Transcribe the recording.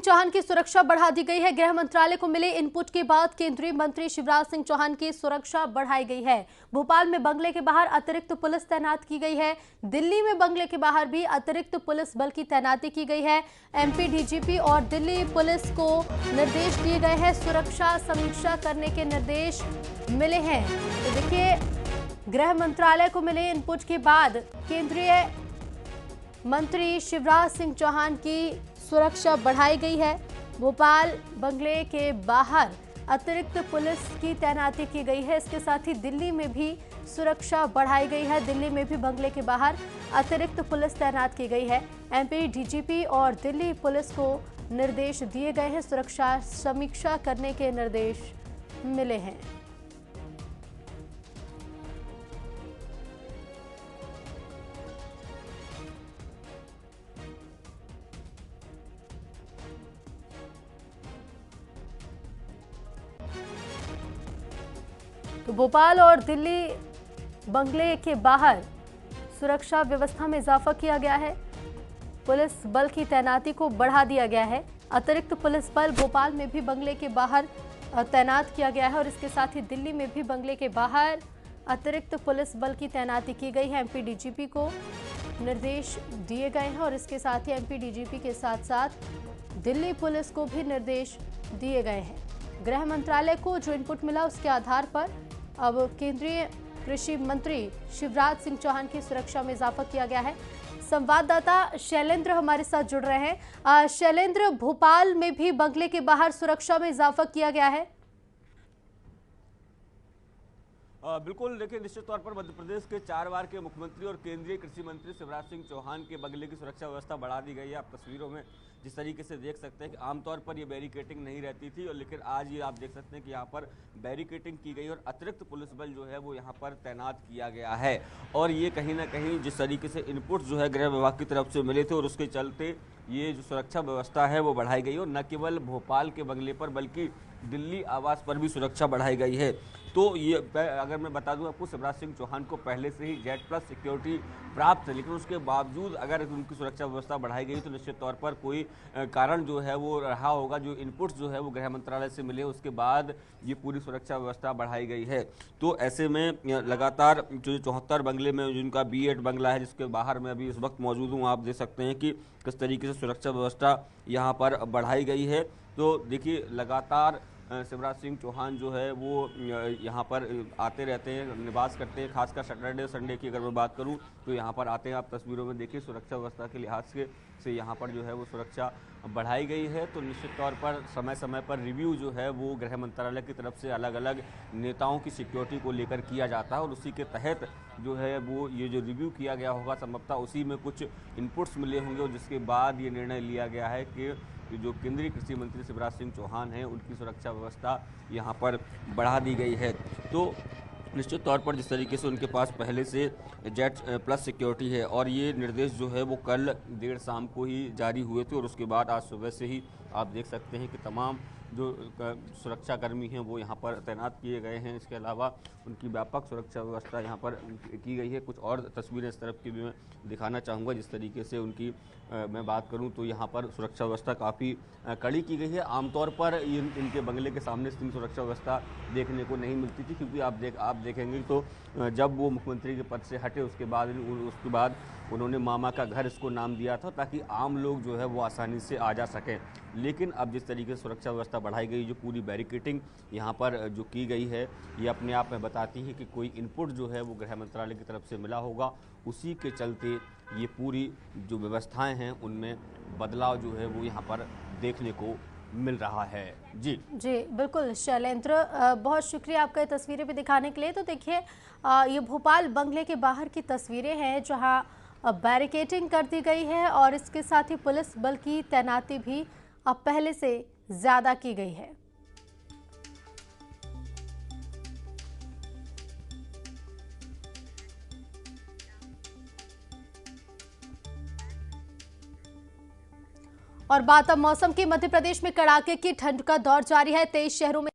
चौहान की सुरक्षा बढ़ा दी गई है। गृह मंत्रालय को मिले इनपुट के बाद केंद्रीय मंत्री शिवराज सिंह चौहान की सुरक्षा बढ़ाई गई है। भोपाल में बंगले के बाहर अतिरिक्त पुलिस तैनात की गई है। दिल्ली में बंगले के बाहर भी अतिरिक्त पुलिस बल की तैनाती की गई है। एमपी डीजीपी और दिल्ली पुलिस को निर्देश दिए गए हैं, सुरक्षा समीक्षा करने के निर्देश मिले हैं। तो देखिए, गृह मंत्रालय को मिले इनपुट के बाद केंद्रीय मंत्री शिवराज सिंह चौहान की सुरक्षा बढ़ाई गई है। भोपाल बंगले के बाहर अतिरिक्त पुलिस की तैनाती की गई है। इसके साथ ही दिल्ली में भी सुरक्षा बढ़ाई गई है। दिल्ली में भी बंगले के बाहर अतिरिक्त पुलिस तैनात की गई है। एमपी डीजीपी और दिल्ली पुलिस को निर्देश दिए गए हैं, सुरक्षा समीक्षा करने के निर्देश मिले हैं। तो भोपाल और दिल्ली बंगले के बाहर सुरक्षा व्यवस्था में इजाफा किया गया है। पुलिस बल की तैनाती को बढ़ा दिया गया है। अतिरिक्त पुलिस बल भोपाल में भी बंगले के बाहर तैनात किया गया है और इसके साथ ही दिल्ली में भी बंगले के बाहर अतिरिक्त पुलिस बल की तैनाती की गई है। एमपी डीजीपी को निर्देश दिए गए हैं और इसके साथ ही एमपी डीजीपी के साथ साथ दिल्ली पुलिस को भी निर्देश दिए गए हैं। गृह मंत्रालय को जो इनपुट मिला उसके आधार पर अब केंद्रीय कृषि मंत्री शिवराज सिंह चौहान की सुरक्षा में इजाफा किया गया है। संवाददाता शैलेंद्र हमारे साथ जुड़ रहे हैं। शैलेंद्र, भोपाल में भी बंगले के बाहर सुरक्षा में इजाफा किया गया है। बिल्कुल, देखिए, निश्चित तौर पर मध्य प्रदेश के 4 बार के मुख्यमंत्री और केंद्रीय कृषि मंत्री शिवराज सिंह चौहान के बंगले की सुरक्षा व्यवस्था बढ़ा दी गई है। आप तस्वीरों में जिस तरीके से देख सकते हैं कि आमतौर पर ये बैरिकेटिंग नहीं रहती थी, और लेकिन आज ये आप देख सकते हैं कि यहाँ पर बैरिकेटिंग की गई और अतिरिक्त पुलिस बल जो है वो यहाँ पर तैनात किया गया है। और ये कहीं ना कहीं जिस तरीके से इनपुट जो है गृह विभाग की तरफ से मिले थे और उसके चलते ये जो सुरक्षा व्यवस्था है वो बढ़ाई गई, और न केवल भोपाल के बंगले पर बल्कि दिल्ली आवास पर भी सुरक्षा बढ़ाई गई है। तो ये अगर मैं बता दूं आपको, शिवराज सिंह चौहान को पहले से ही जेड+ सिक्योरिटी प्राप्त है, लेकिन उसके बावजूद अगर उनकी सुरक्षा व्यवस्था बढ़ाई गई तो निश्चित तौर पर कोई कारण जो है वो रहा होगा। जो इनपुट्स जो है वो गृह मंत्रालय से मिले उसके बाद ये पूरी सुरक्षा व्यवस्था बढ़ाई गई है। तो ऐसे में लगातार जो 74 बंगले में जिनका B8 बंगला है, जिसके बाहर मैं अभी इस वक्त मौजूद हूँ, आप देख सकते हैं कि किस तरीके से सुरक्षा व्यवस्था यहाँ पर बढ़ाई गई है। तो देखिए, लगातार शिवराज सिंह चौहान जो है वो यहाँ पर आते रहते हैं, निवास करते हैं। खासकर सैटरडे संडे की अगर मैं बात करूँ तो यहाँ पर आते हैं। आप तस्वीरों में देखिए, सुरक्षा व्यवस्था के लिहाज से यहाँ पर जो है वो सुरक्षा बढ़ाई गई है। तो निश्चित तौर पर समय समय पर रिव्यू जो है वो गृह मंत्रालय की तरफ से अलग अलग नेताओं की सिक्योरिटी को लेकर किया जाता है, और उसी के तहत जो है वो ये जो रिव्यू किया गया होगा, संभवतः उसी में कुछ इनपुट्स मिले होंगे, और जिसके बाद ये निर्णय लिया गया है कि जो केंद्रीय कृषि मंत्री शिवराज सिंह चौहान हैं उनकी सुरक्षा व्यवस्था यहाँ पर बढ़ा दी गई है। तो निश्चित तौर पर जिस तरीके से उनके पास पहले से जेड+ सिक्योरिटी है, और ये निर्देश जो है वो कल देर शाम को ही जारी हुए थे, और उसके बाद आज सुबह से ही आप देख सकते हैं कि तमाम जो सुरक्षाकर्मी हैं वो यहाँ पर तैनात किए गए हैं। इसके अलावा उनकी व्यापक सुरक्षा व्यवस्था यहाँ पर की गई है। कुछ और तस्वीरें इस तरफ की भी मैं दिखाना चाहूँगा। जिस तरीके से उनकी मैं बात करूँ तो यहाँ पर सुरक्षा व्यवस्था काफ़ी कड़ी की गई है। आमतौर पर इनके बंगले के सामने इतनी सुरक्षा व्यवस्था देखने को नहीं मिलती थी, क्योंकि आप देखेंगे तो जब वो मुख्यमंत्री के पद से हटे उसके बाद उन्होंने मामा का घर इसको नाम दिया था, ताकि आम लोग जो है वो आसानी से आ जा सकें। लेकिन अब जिस तरीके से सुरक्षा व्यवस्था बढ़ाई गई, जो पूरी बैरिकेटिंग यहाँ पर जो की गई है, ये अपने आप में बताती है कि कोई इनपुट जो है वो गृह मंत्रालय की तरफ से मिला होगा। उसी के चलते ये पूरी जो व्यवस्थाएं हैं उनमें बदलाव जो है वो यहाँ पर देखने को मिल रहा है। जी बिल्कुल शैलेंद्र, बहुत शुक्रिया आपका तस्वीरें भी दिखाने के लिए। तो देखिए, ये भोपाल बंगले के बाहर की तस्वीरें हैं जहां बैरिकेटिंग कर दी गई है, और इसके साथ ही पुलिस बल की तैनाती भी अब पहले से ज्यादा की गई है। और बात अब मौसम की। मध्य प्रदेश में कड़ाके की ठंड का दौर जारी है। 23 शहरों में